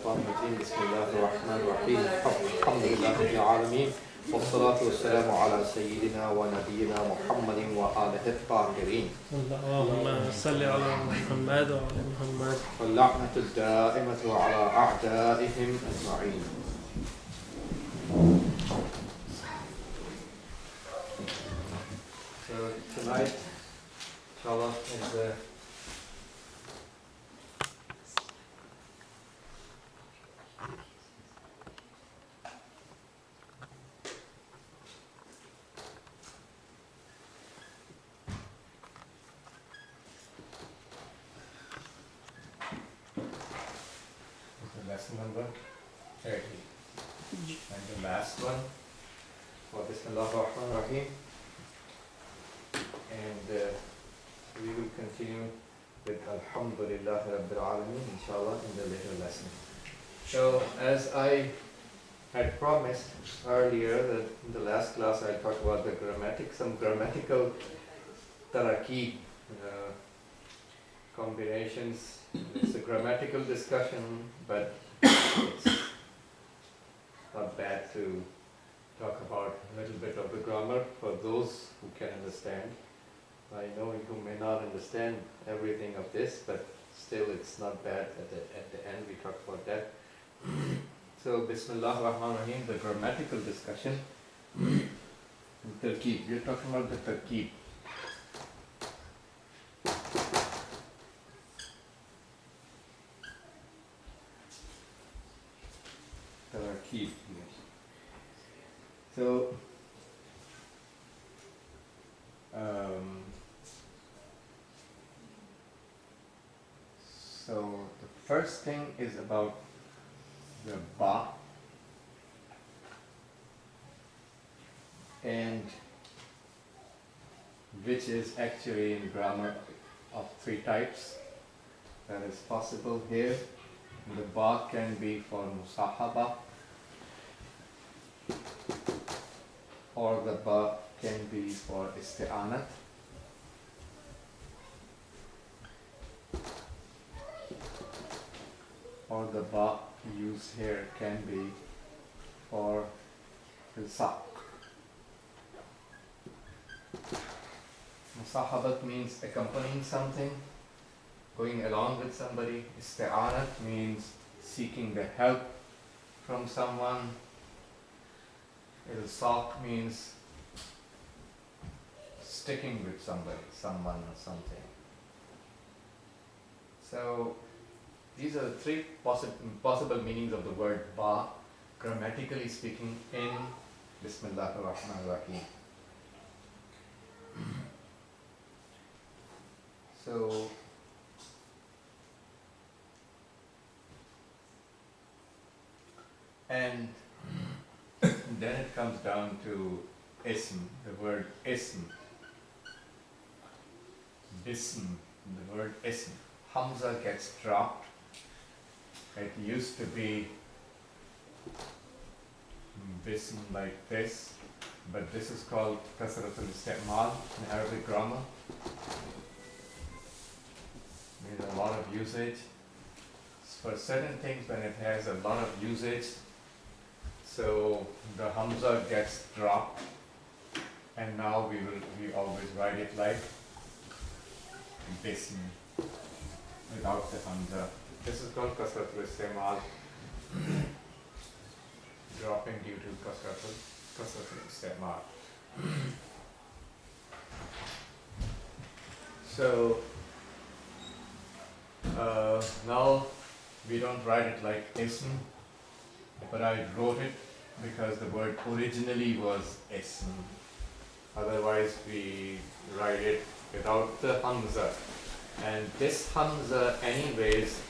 الشيطان الرجيم بسم الله الرحمن الرحيم الحمد لله رب العالمين والصلاة والسلام على سيدنا ونبينا محمد وآله الطاهرين اللهم صل على محمد وعلى محمد واللعنة الدائمة على أعدائهم أجمعين. So tonight, inshallah, is the lesson number 30 and the last one for Bismillah ar-Rahman ar-Rahim, and we will continue with Alhamdulillah Rabbil Alameen inshallah in the later lesson. So as I had promised earlier that in the last class I'll talk about some grammatical tarakeeb, combinations. It's a grammatical discussion, but it's not bad to talk about a little bit of the grammar for those who can understand. I know you may not understand everything of this, but still it's not bad. At the end we talk about that. So Bismillah ar-Rahman ar-Rahim, the grammatical discussion. Tarkeeb, we're talking about the tarkeeb. Tarkeeb, yes. So the first thing is about the ba, and which is actually in grammar of three types that is possible here. The ba can be for musahaba, or the ba can be for isti'anat, or the ba used here can be for ilsaq. Musahabat means accompanying something, going along with somebody. Isti'anat means seeking the help from someone. Ilsaq means sticking with somebody, someone or something. So these are the three possible meanings of the word ba, grammatically speaking, in Bismillah ar-Rahman ar-Rahim. So and then it comes down to ism, the word ism. Bism, the word ism. Hamza gets dropped. It used to be bism like this, but this is called kasratul isti'mal in Arabic grammar. There's a lot of usage. For certain things, when it has a lot of usage, so the Hamza gets dropped, and now we always write it like Bism without the Hamza. This is called kasratul isti'mal, dropping due to kasratul isti'mal. So now we don't write it like ism, but I wrote it because the word originally was ism. Otherwise we write it without the Hamza. And this Hamza anyways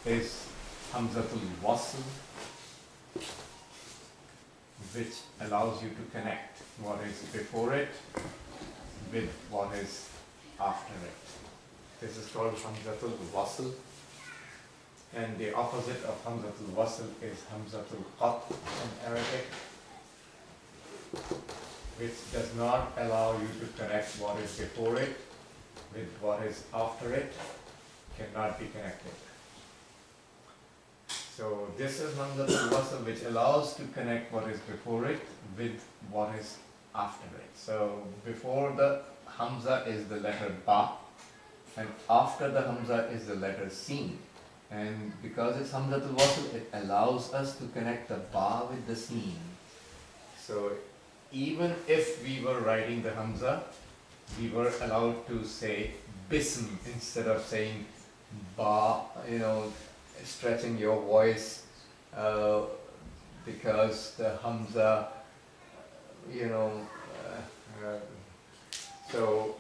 is Hamzatul Wasl, which allows you to connect what is before it with what is after it. This is called Hamzatul Wasl, and the opposite of Hamzatul Wasl is Hamzatul Qat in Arabic, which does not allow you to connect what is before it with what is after it, cannot be connected. So this is Hamzatul Wasl, which allows to connect what is before it with what is after it. So before the Hamza is the letter Ba, and after the Hamza is the letter Sin. And because it's Hamzatul Wasl, it allows us to connect the Ba with the Sin. So even if we were writing the Hamza, we were allowed to say Bism instead of saying Ba, stretching your voice, because the Hamza, so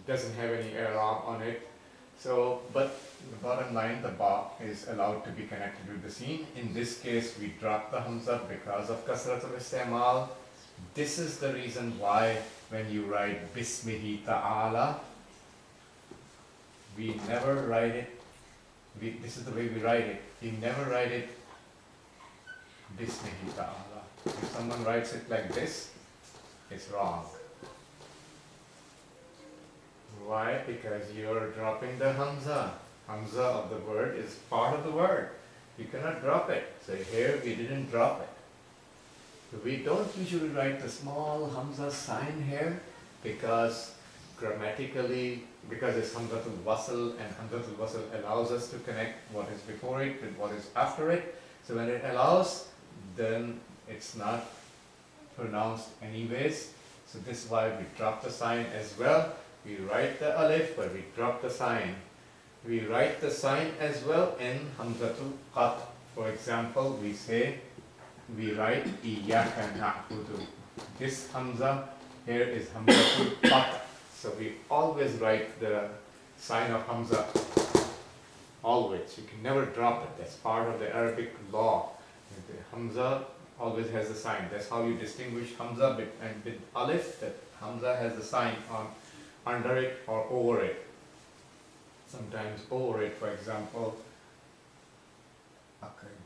doesn't have any i'rab on it. So, but the bottom line, the Ba is allowed to be connected with the Sin. In this case, we drop the Hamza because of Kasratul Istimal. This is the reason why when you write Bismihi Ta'ala, we never write it, this is the way we write it, we never write it Bismihi Ta'ala. If someone writes it like this, it's wrong. Why? Because you're dropping the Hamza. Hamza of the word is part of the word. You cannot drop it. So here we didn't drop it. So we don't usually write the small Hamza sign here because grammatically, because it's Hamzatul Wasl, and Hamzatul Wasl allows us to connect what is before it with what is after it. So when it allows, then it's not pronounced anyways. So this is why we drop the sign as well. We write the alif, but we drop the sign. We write the sign as well in Hamzatul Qat. For example, we write Iyyaka na'budu. This Hamza here is Hamzatul Qat. So we always write the sign of Hamza. Always. You can never drop it. That's part of the Arabic law. The Hamza always has the sign. That's how you distinguish Hamza and with alif, that Hamza has the sign under it or over it. Sometimes over it, for example, Akrim.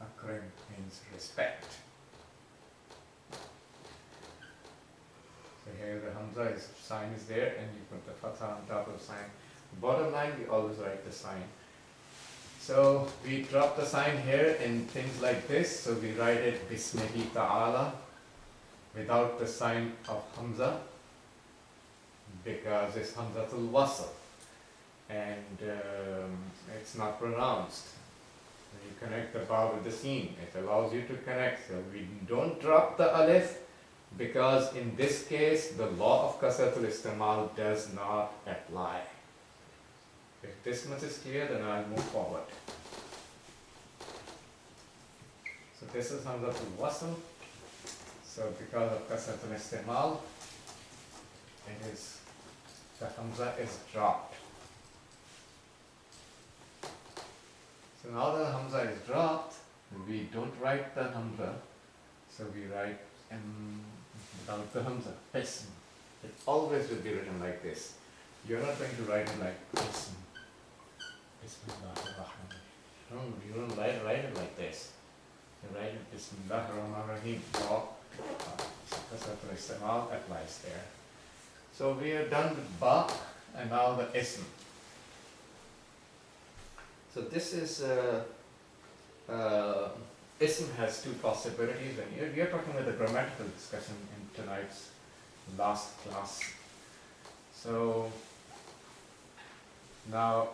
Akrim means respect. So here the Hamza sign is there, and you put the Fatha on top of the sign. Bottom line, we always write the sign. So we drop the sign here in things like this. So we write it Bismihi Ta'ala without the sign of Hamza because it's Hamzatul Wasl and it's not pronounced. You connect the Ba with the Sin. It allows you to connect. So we don't drop the Alif because in this case the law of Kasratul Istimal does not apply. If this much is clear, then I'll move forward. So this is Hamzatul Wasl. So because of Kasratul Istimal, the Hamza is dropped. So now the Hamza is dropped, we don't write the Hamza, so we write without the Hamza, Bism. It always will be written like this. You're not going to write it like Bism. Bismillah ar-Rahman. No, you don't write it like this. You write it Bismillah ar-Rahman ar-Rahim. Kasratul Istimal applies there. So we are done with Ba, and now the Ism. So this is, Ism has two possibilities, and we are talking about the grammatical discussion in tonight's last class. So now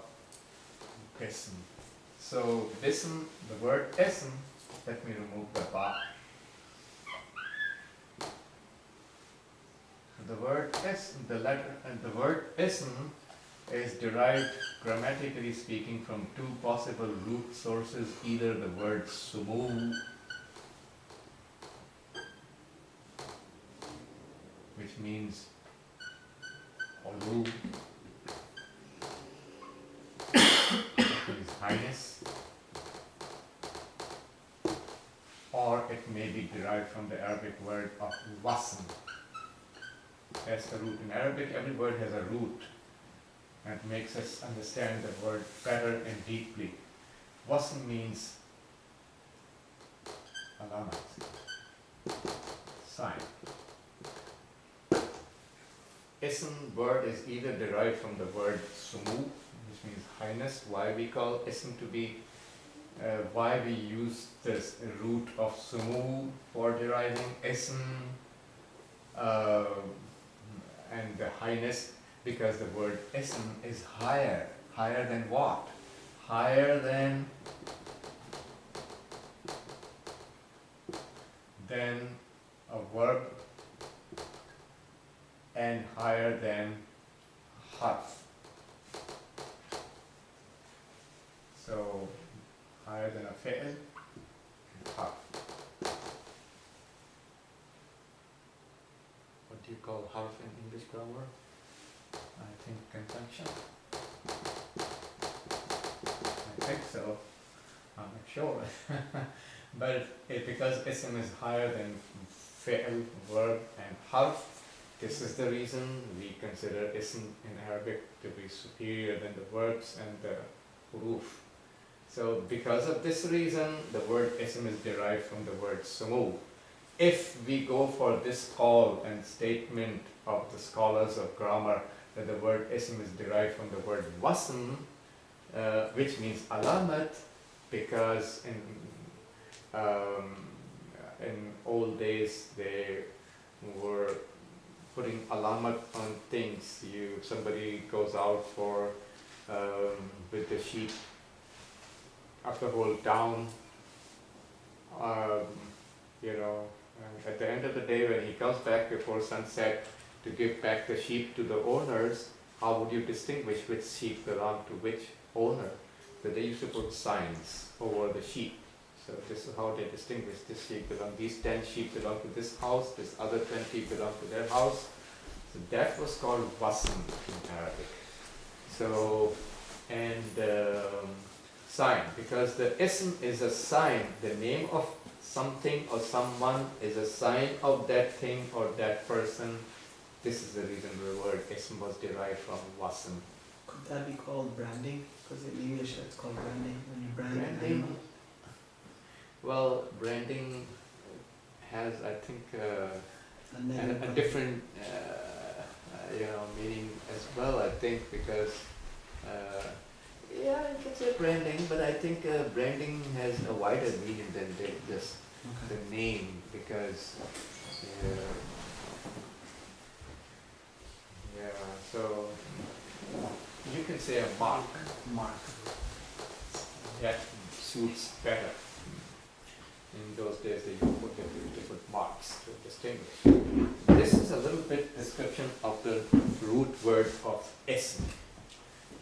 Ism. So Ism, the word Ism, let me remove the Ba. The word Ism, the word Ism is derived, grammatically speaking, from two possible root sources, either the word sumu, which means ulu, means highness, or it may be derived from the Arabic word of wasm. That's the root. In Arabic, every word has a root, and it makes us understand the word better and deeply. Wasm means alamat, sign. ism word is either derived from the word sumu, which means highness. Why we call ism to be, why we use this root of sumu for deriving ism and the highness, because the word ism is higher. Higher than what? Higher than a verb and higher than harf. So higher than a fi'l and harf. What do you call harf in English grammar? I think conjunction. I think so. I'm not sure. But because ism is higher than fi'l, verb and harf, this is the reason we consider ism in Arabic to be superior than the verbs and the huruf. So because of this reason, the word ism is derived from the word sumu. If we go for this call and statement of the scholars of grammar that the word ism is derived from the word wasm, which means alamat, because in old days they were putting alamat on things. Somebody goes out for with the sheep of the whole town, and at the end of the day when he comes back before sunset to give back the sheep to the owners, how would you distinguish which sheep belong to which owner? So they used to put signs over the sheep. So this is how they distinguish this sheep belong. These 10 sheep belong to this house, this other 10 sheep belong to their house. So that was called wasm in Arabic. So, and sign, because the ism is a sign, the name of something or someone is a sign of that thing or that person. This is the reason the word ism was derived from wasm. Could that be called branding? Because in English it's called branding, when you brand an Branding? animal. Well, branding has, I think, A a negative different, meaning as well. I think because, yeah, you can say branding, but I think branding has a wider meaning than just Okay. the name, because, so you can say a mark. Mark. That suits better. In those days they used to put marks to distinguish. This is a little bit description of the root word of ism.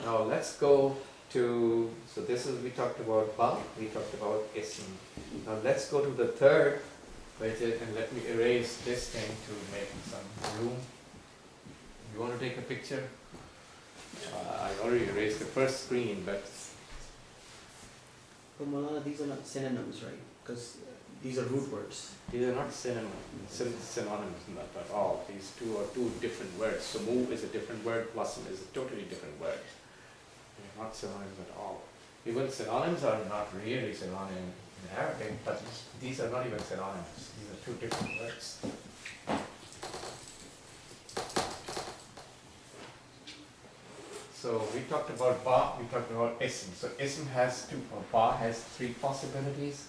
Now let's go to, so this is, we talked about ba, we talked about ism. Now let's go to the third, which is, and let me erase this thing to make some room. You want to take a picture? I already erased the first screen, but But Malana, these are not synonyms, right? Because these are root words. these are not synonyms, not at all. These two are two different words. Sumu is a different word, wasm is a totally different word. They're not synonyms at all. Even synonyms are not really synonyms in Arabic, but these are not even synonyms. These are two different words. So we talked about ba, we talked about ism. So ism has two, or ba has three possibilities.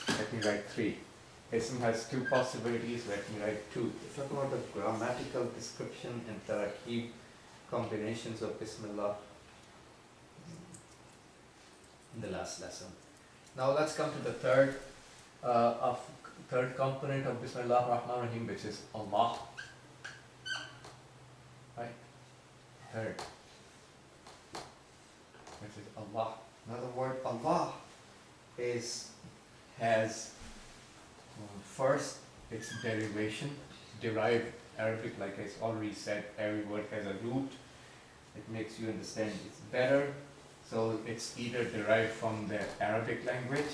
Let me write three. Ism has two possibilities, let me write two. We talked about the grammatical description and tarkib combinations of Bismillah in the last lesson. Now let's come to the third component of Bismillah ar-Rahman ar-Rahim, which is Allah. Right? Third. Which is Allah. Now the word Allah has first its derivation, derived Arabic, like I already said, every word has a root. It makes you understand it's better. So it's either derived from the Arabic language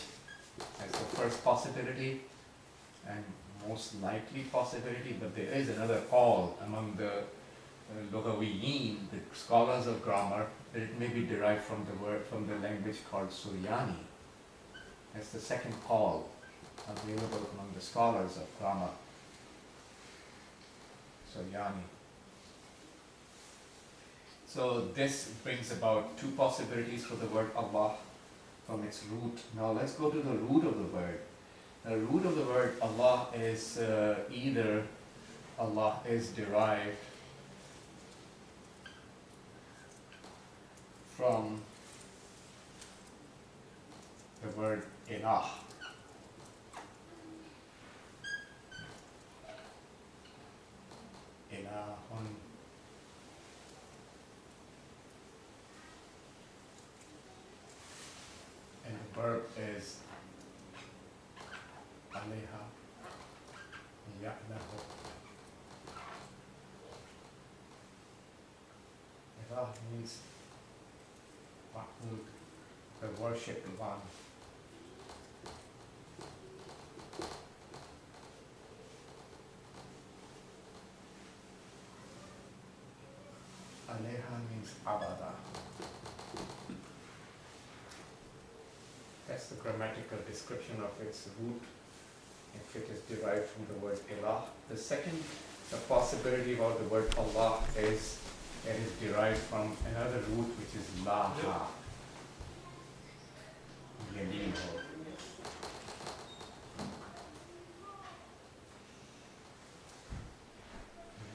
as the first possibility and most likely possibility, but there is another call among the Lughawiyin, the scholars of grammar, that it may be derived from the language called Suryani. That's the second call available among the scholars of grammar. Suryani. So this brings about two possibilities for the word Allah from its root. Now let's go to the root of the word. The root of the word Allah is either Allah is derived from the word ilah. Ilahun. And the verb is alayha ya'lahu. Ilah means ma'bud, the worshipped one. Alayha means abada. That's the grammatical description of its root, if it is derived from the word ilah. The second possibility about the word Allah is it is derived from another root which is laha. Yaliho.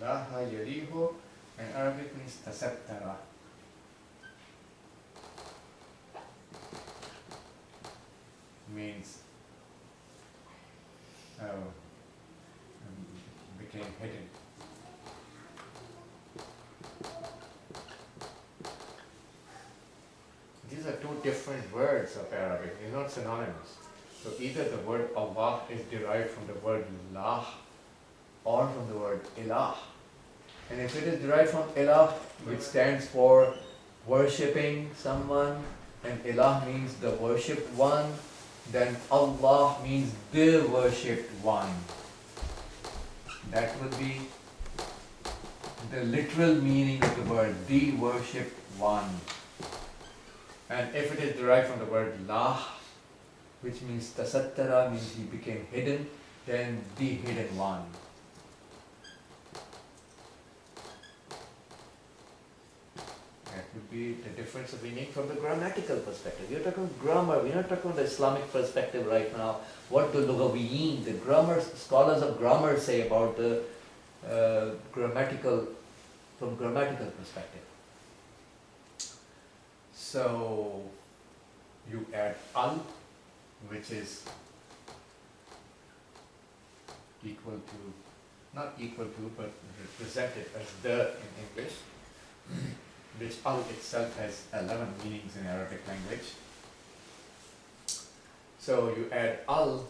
Laha yaliho in Arabic means tasattara. Means became hidden. These are two different words of Arabic, they're not synonymous. So either the word Allah is derived from the word lah or from the word ilah. And if it is derived from ilah, which stands for worshipping someone, and ilah means the worshipped one, then Allah means the worshipped one. That would be the literal meaning of the word, the worshipped one. And if it is derived from the word lah, which means tasattara, means he became hidden, then the hidden one. That would be the difference of meaning from the grammatical perspective. We are talking grammar, we are not talking about the Islamic perspective right now. What the lughawiyin, the grammar scholars of grammar say about the grammatical perspective. So you add al, which is equal to, not equal to, but represented as the in English, which al itself has 11 meanings in Arabic language. So you add al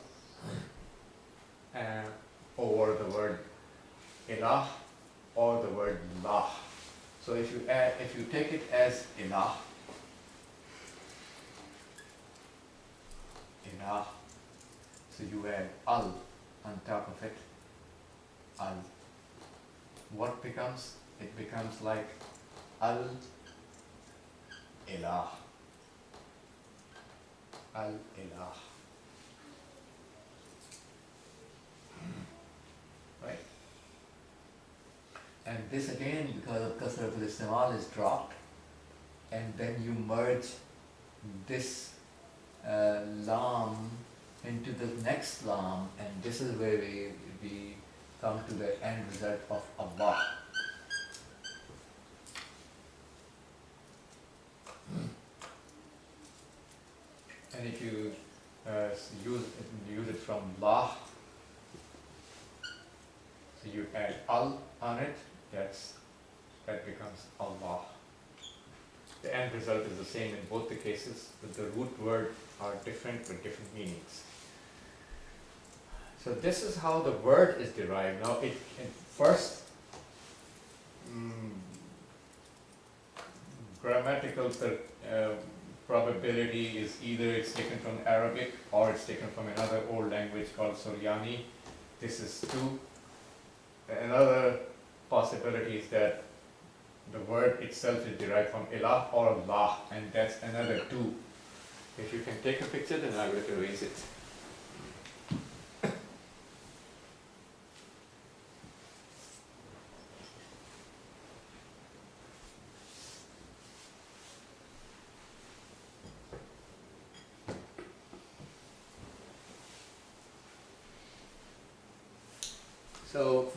over the word ilah or the word lah. So if you take it as ilah, so you add al on top of it, al. What becomes? It becomes like al-ilah. Al-ilah. Right? And this again, because of kasrat al-istimal, is dropped, and then you merge this lam into the next lam, and this is where we come to the end result of Allah. And if you use it from lah, so you add al on it, that becomes Allah. The end result is the same in both the cases, but the root word are different with different meanings. So this is how the word is derived. Now first, grammatical probability is either it's taken from Arabic or it's taken from another old language called Suryani. This is 2. Another possibility is that the word itself is derived from ilah or Allah, and that's another 2. If you can take a picture, then I will erase it. So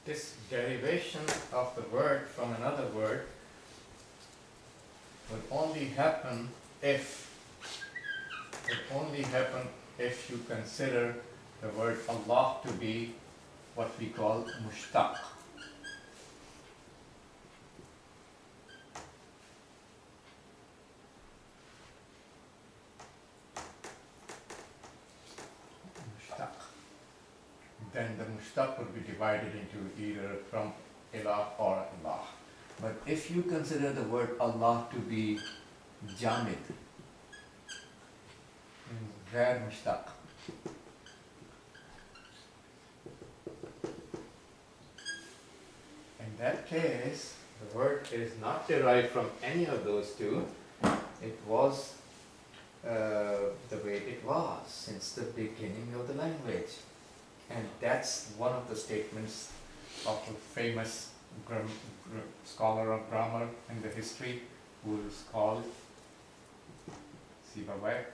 this derivation of the word from another word would only happen if you consider the word Allah to be what we call mushtaq. Mushtaq. Then the mushtaq would be divided into either from ilah or Allah. But if you consider the word Allah to be jamid, ghair mushtaq, in that case, the word is not derived from any of those two. It was the way it was since the beginning of the language. And that's one of the statements of a famous scholar of grammar in the history who is called Sibawayh.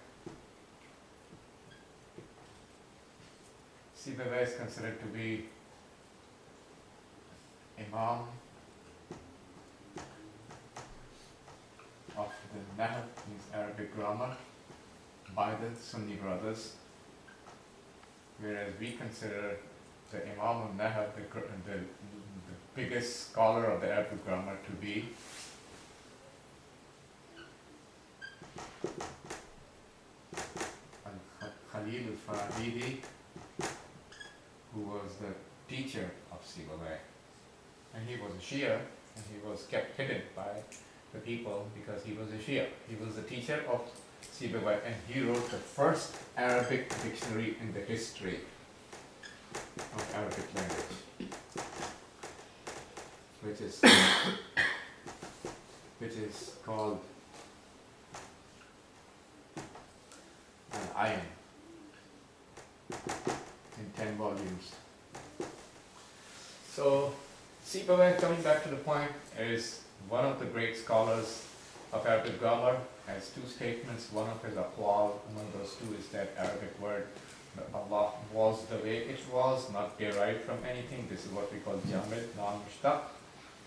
Sibawayh is considered to be Imam of the Nahw, means Arabic grammar, by the Sunni brothers, whereas we consider the Imam of Nahw, the biggest scholar of the Arabic grammar, to be Khalil al-Farahidi, who was the teacher of Sibawayh. And he was a Shia, and he was kept hidden by the people because he was a Shia. He was the teacher of Sibawayh, and he wrote the first Arabic dictionary in the history of Arabic language, which is called Al-Ayn, in 10 volumes. So Sibawayh, coming back to the point, is one of the great scholars of Arabic grammar, has two statements. One of his aqwal, among those two, is that Arabic word Allah was the way it was, not derived from anything. This is what we call jamid, non-mushtaq.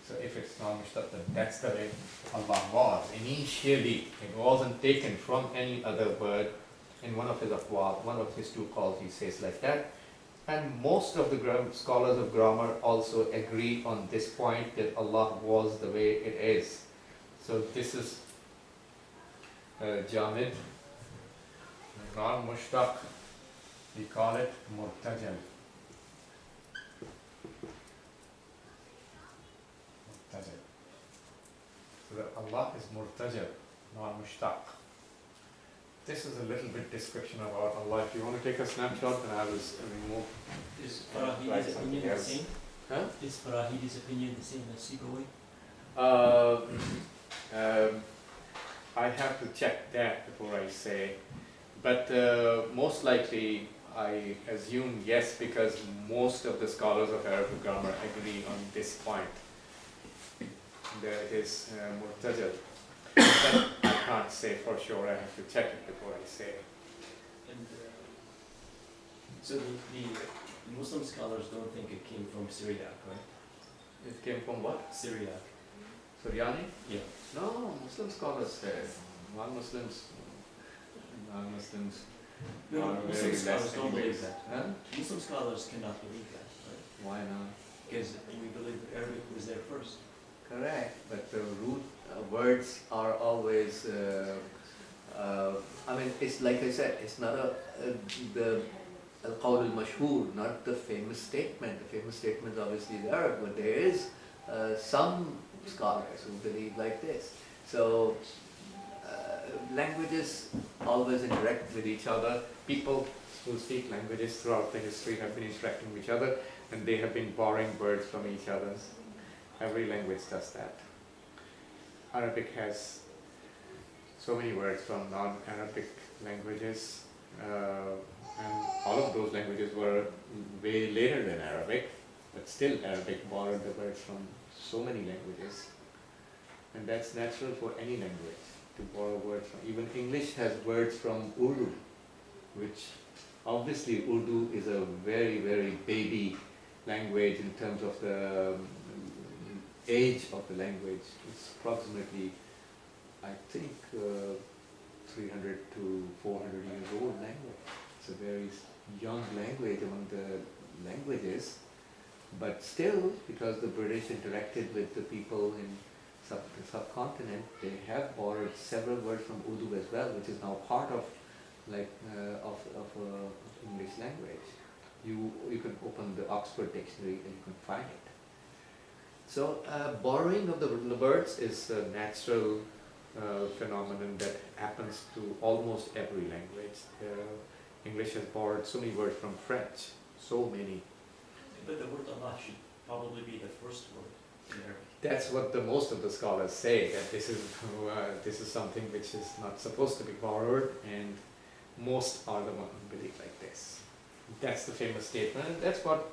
So if it's non-mushtaq, then that's the way Allah was. Initially, it wasn't taken from any other word. In one of his aqwal, one of his two calls, he says like that. And most of the scholars of grammar also agree on this point, that Allah was the way it is. So this is jamid, non-mushtaq. We call it murtajal. Murtajal. So that Allah is murtajal, non-mushtaq. This is a little bit description about Allah. If you want to take a snapshot, then I will remove. Is Farahidi's opinion the same? Huh? Is Farahidi's opinion the same as Sibawayh? I have to check that before I say. But most likely, I assume yes, because most of the scholars of Arabic grammar agree on this point, that it is murtajal. But I can't say for sure. I have to check it before I say. And so the Muslim scholars don't think it came from Syriac, right? It came from what? Syriac. Suryani? Yeah. No, Muslim scholars say. Non-Muslims. No, are Muslim very scholars less don't believe anyways. that. Huh? Muslim scholars cannot believe that, right? Why not? Because we believe that Arabic was there first. Correct, but the root words are always, I mean, it's like I said, it's not the al-qawl al-mashhur, not the famous statement. The famous statement obviously is Arab, but there is some scholars who believe like this. So languages always interact with each other. People who speak languages throughout the history have been interacting with each other, and they have been borrowing words from each other. Every language does that. Arabic has so many words from non-Arabic languages, and all of those languages were way later than Arabic, but still Arabic borrowed the words from so many languages. And that's natural for any language to borrow words from. Even English has words from Urdu, which obviously Urdu is a very, very baby language in terms of the age of the language. It's approximately, I think, 300 to 400 years old language. It's a very young language among the languages, but still, because the British interacted with the people in the subcontinent, they have borrowed several words from Urdu as well, which is now part of English language. You can open the Oxford Dictionary and you can find it. So borrowing of the words is a natural phenomenon that happens to almost every language. English has borrowed so many words from French, so many. But the word Allah should probably be the first word in Arabic. That's what most of the scholars say, that this is something which is not supposed to be borrowed, and most are the ones who believe like this. That's the famous statement, and that's what,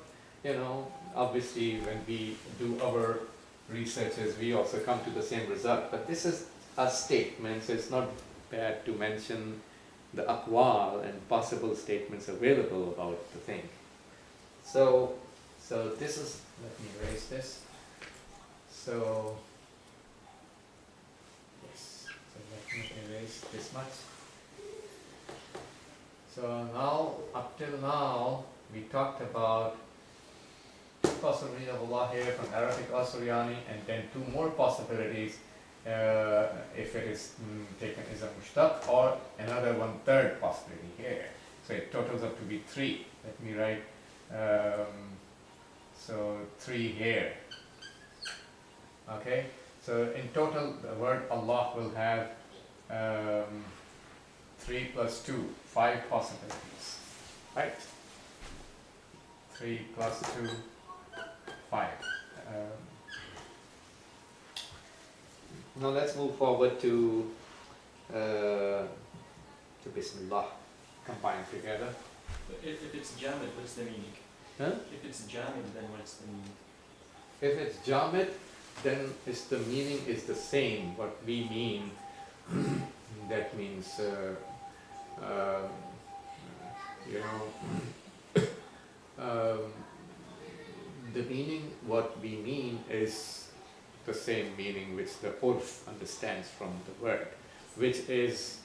obviously when we do our researches, we also come to the same result. But this is a statement, so it's not bad to mention the aqwal and possible statements available about the thing. So this is, let me erase this. So, yes, so let me erase this much. So now, up till now, we talked about two possibilities of Allah here from Arabic or Suryani, and then two more possibilities if it is taken as a mushtaq, or another third possibility here. So it totals up to be three. Let me write, so three here. Okay, so in total the word Allah will have 3 plus 2, 5 possibilities, right? 3 plus 2, 5. Now let's move forward to Bismillah, combined together. If it's jamid, what's the meaning? Huh? If it's jamid, then what's the meaning? If it's jamid, then the meaning is the same. What we mean, that means, the meaning, what we mean is the same meaning which the urf understands from the word, which is,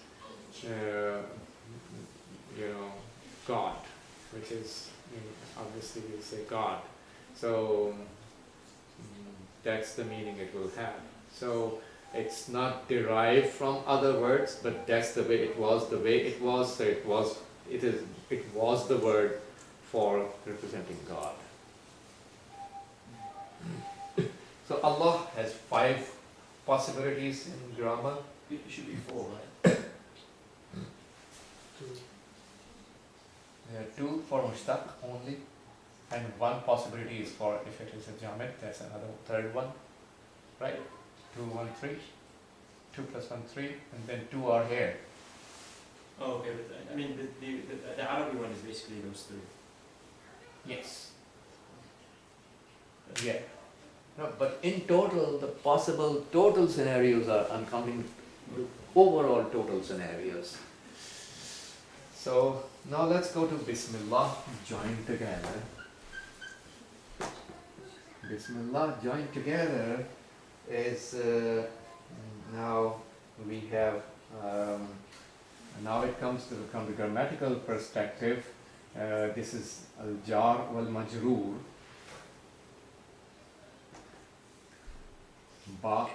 God, which is, obviously we say God. So, that's the meaning it will have. So it's not derived from other words, but that's the way it was. So it was the word for representing God. So Allah has 5 possibilities in grammar. It should be 4, right? 2 for mushtaq only, and 1 possibility is for if it is a jamid, that's another third one, right? 2, 1, 3, 2 plus 1, 3, and then 2 are here. Oh, okay, but I mean, the Arabic one is basically those 3. Yes. Yeah. No, but in total, the possible total scenarios are, I'm counting the overall total scenarios. So now let's go to Bismillah, joined together. Bismillah joined together is, now we have, now it comes to from the grammatical perspective, this is al-jar wal-majroor. Ba,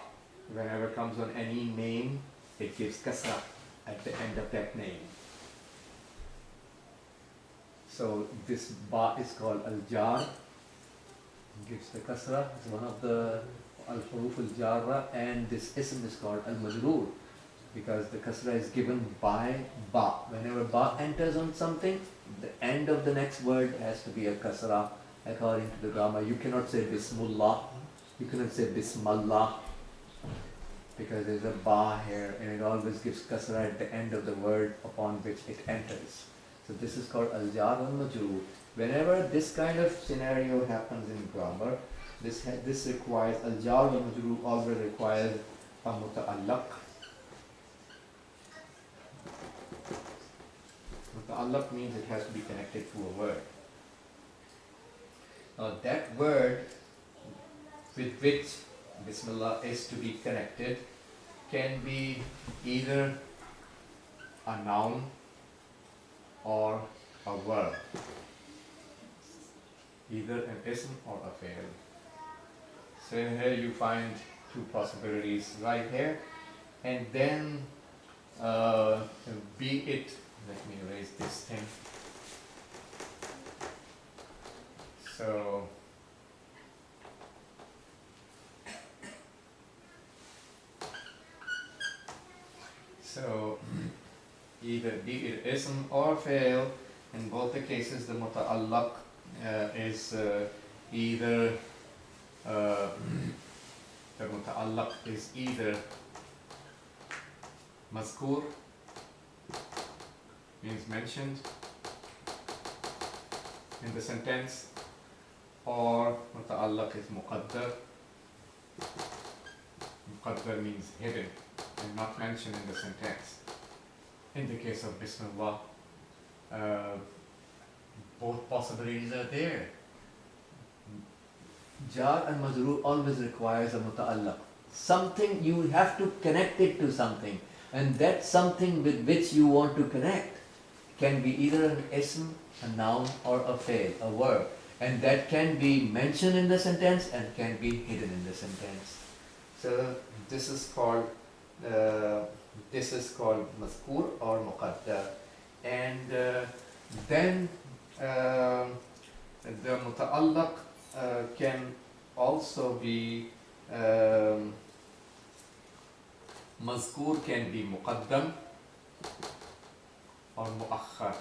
whenever comes on any name, it gives kasra at the end of that name. So this ba is called al-jar, gives the kasra, it's one of the al-huruf al-jarra, and this ism is called al-majroor, because the kasra is given by ba. Whenever ba enters on something, the end of the next word has to be a kasra according to the grammar. You cannot say Bismillah, you cannot say Bismillah, because there's a ba here and it always gives kasra at the end of the word upon which it enters. So this is called al-jar wal-majrur. Whenever this kind of scenario happens in grammar, this requires al-jar wal-majrur always requires a muta'allaq. Muta'allaq means it has to be connected to a word. Now that word with which Bismillah is to be connected can be either a noun or a verb, either an ism or a fi'l. So here you find two possibilities right here, and then be it, let me erase this thing. So either be it ism or fi'l, in both the cases the muta'allaq is either the muta'allaq is either mazkur, means mentioned in the sentence, or muta'allaq is muqaddar. Muqaddar means hidden and not mentioned in the sentence. In the case of Bismillah, both possibilities are there. Jar and majroor always requires a muta'allaq. Something, you have to connect it to something, and that something with which you want to connect can be either an ism, a noun, or a fi'l, a verb, and that can be mentioned in the sentence and can be hidden in the sentence. So this is called mazkur or muqaddar, and then the muta'allaq can also be mazkur can be muqaddam or muakhar.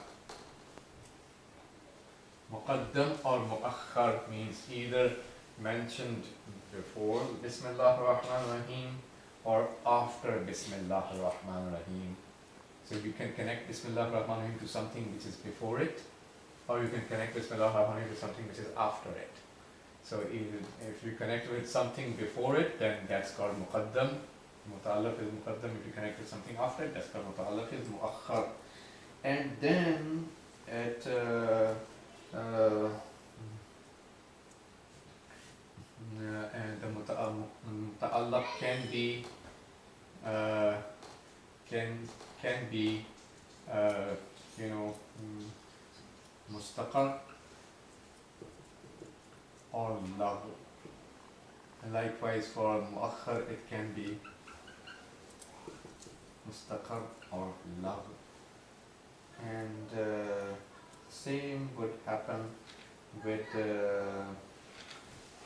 Muqaddam or muakhar means either mentioned before Bismillah ar-Rahman ar-Rahim or after Bismillah ar-Rahman ar-Rahim. So you can connect Bismillah ar-Rahman ar-Rahim to something which is before it, or you can connect Bismillah ar-Rahman ar-Rahim to something which is after it. So if you connect with something before it, then that's called muqaddam. Muta'allaq is muqaddam. If you connect with something after it, that's called muta'allaq is muakhar. And then at and the muta'allaq can be mustaqar or lagh. Likewise for muakhar it can be mustaqar or lagh. And same would happen with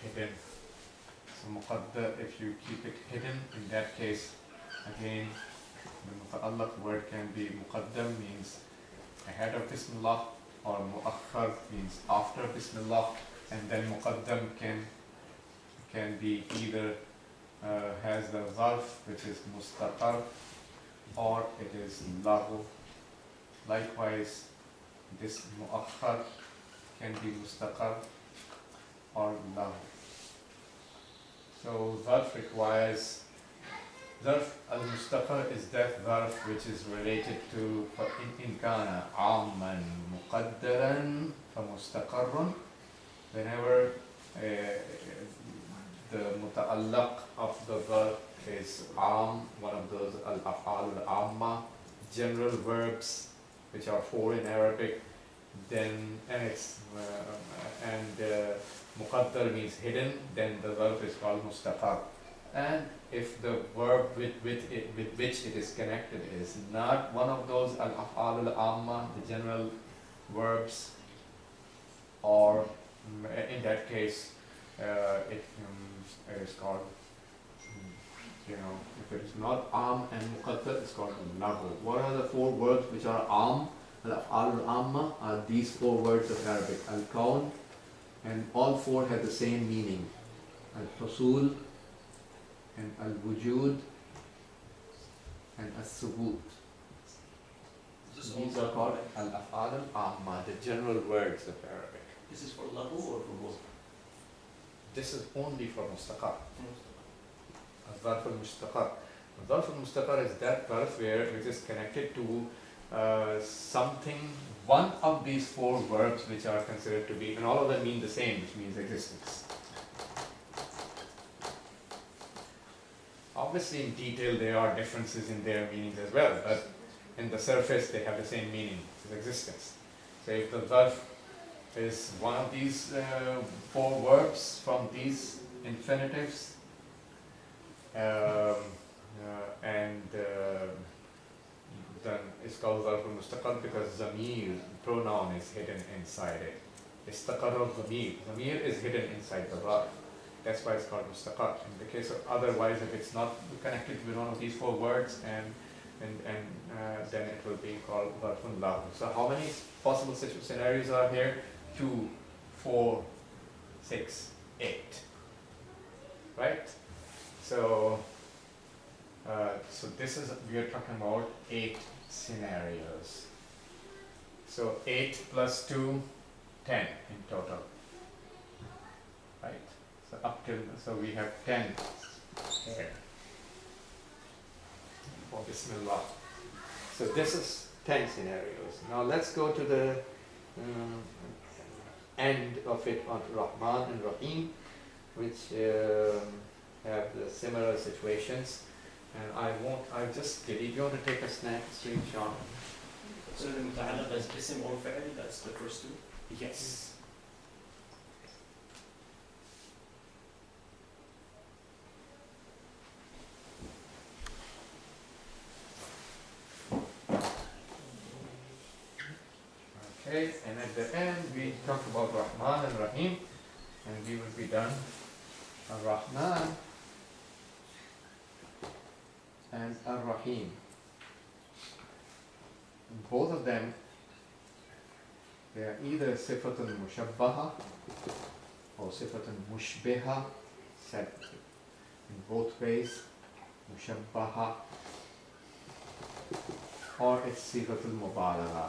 hidden. So muqaddar, if you keep it hidden, in that case, again, the muta'allaq word can be muqaddam, means ahead of Bismillah, or muakhar means after Bismillah, and then muqaddam can be either has the zarf, which is mustaqar, or it is lagh. Likewise, this muakhar can be mustaqar or lagh. So zarf requires, zarf al-mustaqar is that zarf which is related to in kana amman muqaddaran fa mustaqarrun. Whenever the muta'allaq of the verb is one of those al-af'al al-amma, general verbs which are 4 in Arabic, then muqaddar means hidden, then the verb is called mustaqar. And if the verb with which it is connected is not one of those al-af'al al-amma, the general verbs, or in that case it is called, if it is not and muqaddar, it's called lagh. What are the 4 words which are al-af'al al-amma? Are these 4 words of Arabic, al-kawn, and all 4 have the same meaning: al-husul, and al-wujud, and as-subut. Is this all These are lahu, called right? al-af'al al-amma. The general words of Arabic. This is for lahu or for both? This is only for mustaqar. الظرف المستقر. الظرف المستقر is that verb which is connected to something, one of these four verbs which are considered to be, and all of them mean the same, which means existence. Obviously in detail there are differences in their meanings as well, but in the surface they have the same meaning, which is existence. So if the verb is one of these four verbs from these infinitives, then it's called ظرف المستقر because zamir, pronoun, is hidden inside it. استقر الضمير, zamir is hidden inside the verb. That's why it's called mustaqar. In the case of otherwise, if it's not connected with one of these four words, then it will be called ظرف lahu. So how many possible scenarios are here? 2, 4, 6, 8. Right? So this is, we are talking about 8 scenarios. So 8 plus 2, 10 in total. Right? So up till, so we have 10 here for Bismillah. So this is 10 scenarios. Now let's go to the end of it on Rahman and Rahim, which have the similar situations. And I just did. You want to take a screenshot? So the muta'alliq as ism or fa'il, that's the first two? Yes. Okay, and at the end we talk about Rahman and Rahim, and we will be done. Ar-Rahman and Ar-Rahim. Both of them, they are either sifatun mushabbaha or sifatun mushbiha, said in both ways, mushabbaha, or it's sifatul mubalagha,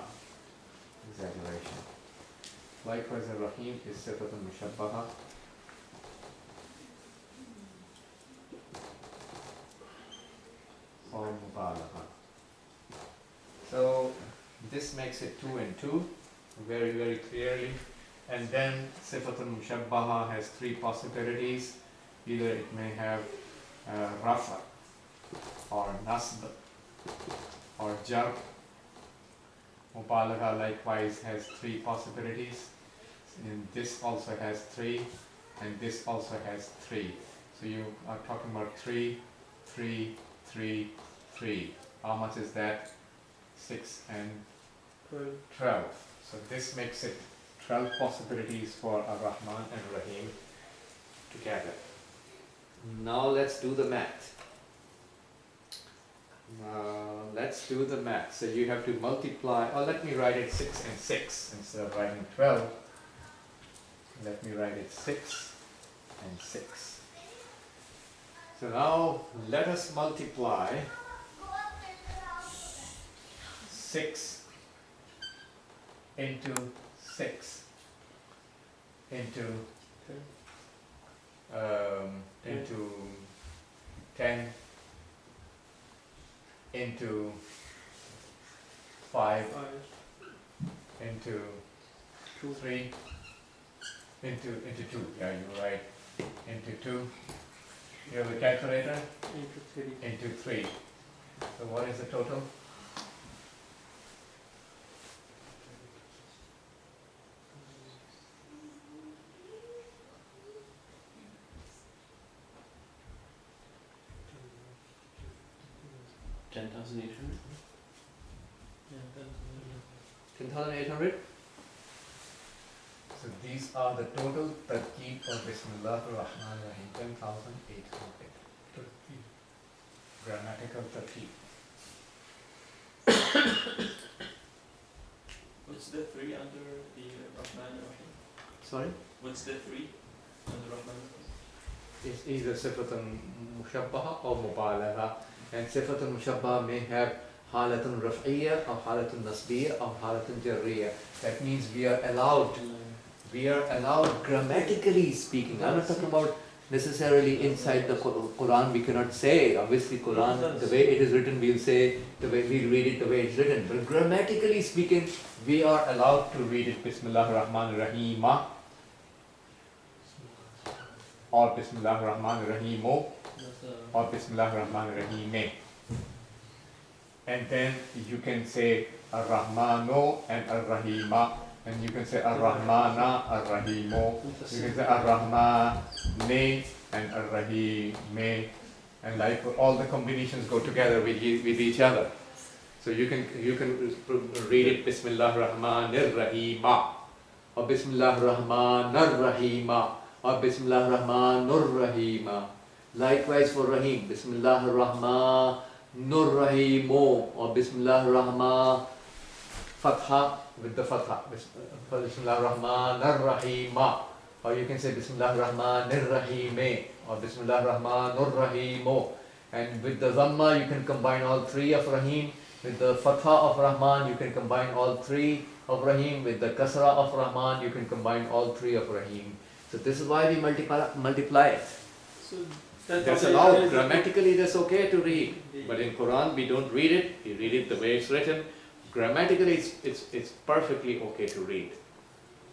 exaggeration. Likewise, Ar-Rahim is sifatun mushabbaha, or mubalagha. So this makes it 2 and 2 very, very clearly. And then sifatul mushabbaha has 3 possibilities. Either it may have rafa or nasb or jar. Mubalagha likewise has 3 possibilities. And this also has 3, and this also has 3. So you are talking about 3, 3, 3, 3. How much is that? 6 and 12. So this makes it 12 possibilities for Ar-Rahman and Rahim together. Now let's do the math. So you have to multiply, or let me write it 6 and 6 instead of writing 12. Let me write it 6 and 6. So now let us multiply 6 into 6 into 10 into 5 into 3 into 2. Yeah, you're right. Into 2. You have a calculator? Into 3. So what is the total? $10,800. 10,800. So these are the total tarkeeb of Bismillah ar-Rahman ar-Rahim. 10,800. Grammatical tarkeeb. What's the 3 under the Rahman and Rahim? Sorry? What's the 3 under Rahman and Rahim? It's either sifatun mushabbaha or mubalagha. And sifatun mushabba may have halatun raf'iyya or halatun nasbiyya or halatun jarriyya. That means we are allowed grammatically speaking. I'm not talking about necessarily inside the Quran. We cannot say, obviously Quran, the way it is written, we'll say, the way we read it, the way it's written. But grammatically speaking, we are allowed to read it Bismillah ar-Rahman ar-Rahim or Bismillah ar-Rahman ar-Rahim or Bismillah ar-Rahman ar-Rahim. And then you can say ar-Rahmano and ar-Rahima. And you can say Ar-Rahmana, Ar-Rahimo. You can say Ar-Rahmane and Ar-Rahime. And like all the combinations go together with each other. So you can read it Bismillah Rahmanir Rahima or Bismillah Rahmanar Rahima or Bismillah Rahmanur Rahima. Likewise for Rahim, Bismillah Rahmanur Rahimo or Bismillah Rahma Fatha with the Fatha. Bismillah Rahman Ar-Rahim. Or you can say Bismillah Rahman Ar-Rahim or Bismillah Rahman Ar-Rahim. And with the Dhamma you can combine all three of Rahim. With the Fatha of Rahman you can combine all three of Rahim. With the Kasra of Rahman you can combine all three of Rahim. So this is why we multiply it. So That's allowed. Grammatically that's okay to read. But in Quran we don't read it. We read it the way it's written. Grammatically, it's perfectly okay to read.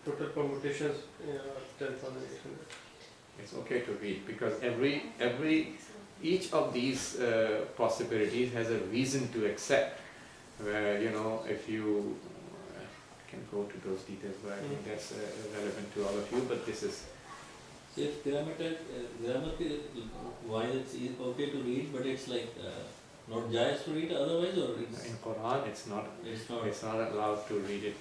Total permutations, 10,800. It's okay to read because each of these possibilities has a reason to accept. Where if you can go to those details, but I think that's relevant to all of you. But this is. So if grammar, why it's okay to read, but it's like. Not jais to read otherwise, or it's In Quran, it's not allowed to read it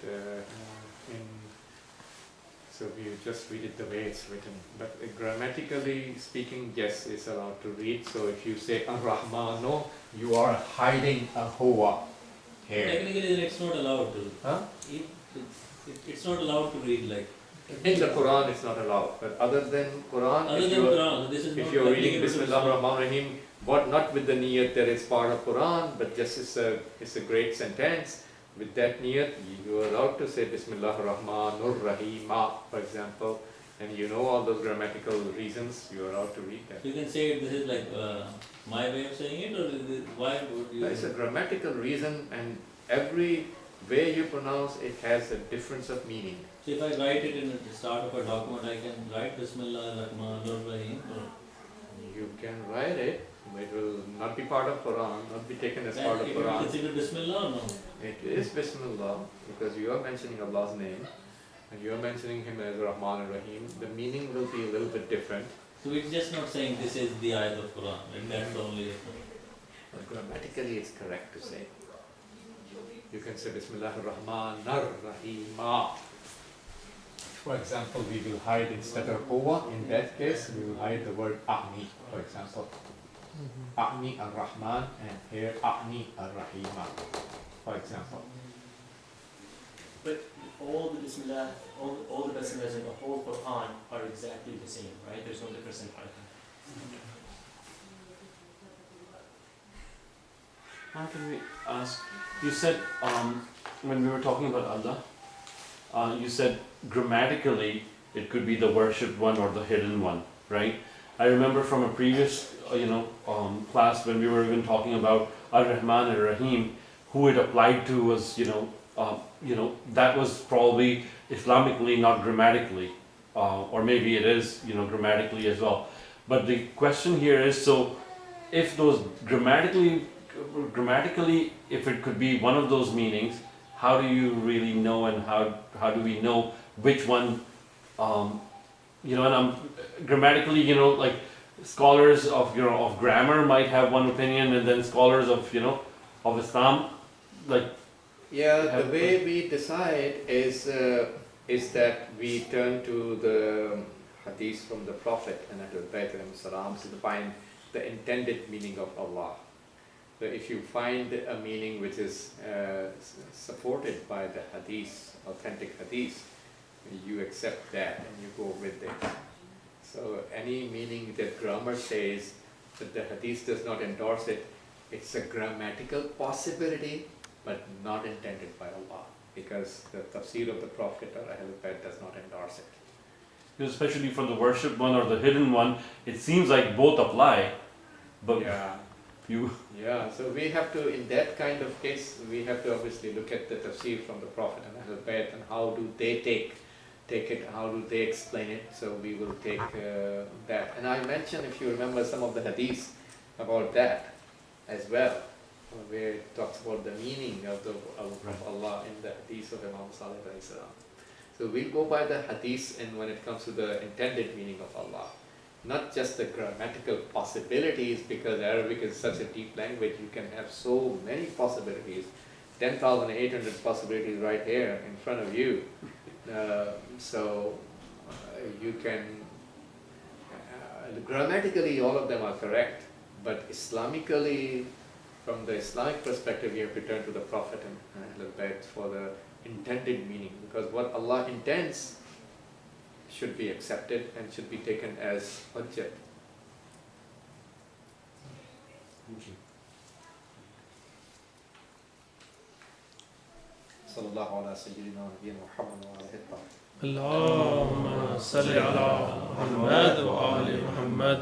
so we just read it the way it's written. But grammatically speaking, yes, it's allowed to read. So if you say Ar-Rahmano, you are hiding a huwa here. technically then it's not allowed to. Huh? It's not allowed to read like. In the Quran, it's not allowed. But other than Quran, Other than Quran, this is if not you're reading applicable to Bismillah Islam. Rahman Rahim, not with the niyat that it's part of Quran, but just it's a great sentence. With that niyat, you are allowed to say Bismillah Rahmanur Rahima, for example, and you know all those grammatical reasons, you are allowed to read that. So you can say this is like my way of saying it, or is it, why would you? It's a grammatical reason, and every way you pronounce it has a difference of meaning. So if I write it in the start of a document, I can write Bismillah Rahman Rahim. You can write it, but it will not be part of Quran, not be taken as part of It will be Quran. considered Bismillah or no? It is Bismillah because you are mentioning Allah's name and you are mentioning Him as Rahman and Rahim. The meaning will be a little bit different. So it's just not saying this is the ayat of Quran, like that's the only. But grammatically it's correct to say. You can say Bismillah ar-Rahman ar-Rahim. For example, we will hide instead of huwa, in that case we will hide the word a'ni, for example. A'ni ar-Rahman and here a'ni ar-Rahim, for example. But all the Bismillah, all the Bismillahs in the whole Quran are exactly the same, right? There's no difference in pattern. How can we ask? You said when we were talking about Allah, you said grammatically it could be the worshipped one or the hidden one, right? I remember from a previous, class when we were even talking about Ar-Rahman and Rahim, who it applied to was, that was probably Islamically, not grammatically, or maybe it is, grammatically as well. But the question here is, so if those grammatically, if it could be one of those meanings, how do you really know, and how do we know which one, and I'm grammatically, like scholars of grammar might have one opinion, and then scholars of Islam, like. Yeah, the way we decide is that we turn to the hadith from the Prophet and to find the intended meaning of Allah. So if you find a meaning which is supported by the hadith, authentic hadith, you accept that and you go with it. So any meaning that grammar says that the hadith does not endorse it, it's a grammatical possibility, but not intended by Allah, because the tafsir of the Prophet or Ahlul Bayt does not endorse it. Because especially for the worshipped one or the hidden one, it seems like both apply, but Yeah. you. Yeah, so we have to, in that kind of case, we have to obviously look at the tafsir from the Prophet and Ahlul Bayt and how do they take it, how do they explain it, so we will take that. And I mentioned, if you remember, some of the hadiths about that as well, where it talks about the meaning of Allah in the hadith of Imam Salih alayhi salam. So we'll go by the hadiths and when it comes to the intended meaning of Allah. Not just the grammatical possibilities, because Arabic is such a deep language, you can have so many possibilities, 10,800 possibilities right here in front of you. You can, grammatically all of them are correct, but Islamically, from the Islamic perspective, you have to turn to the Prophet and Ahlul Bayt for the intended meaning, because what Allah intends should be accepted and should be taken as hujjat. Sallallahu ala sayyidina wa nabiyyina Muhammad wa alihi wa sahbihi. اللهم صل على محمد وآل محمد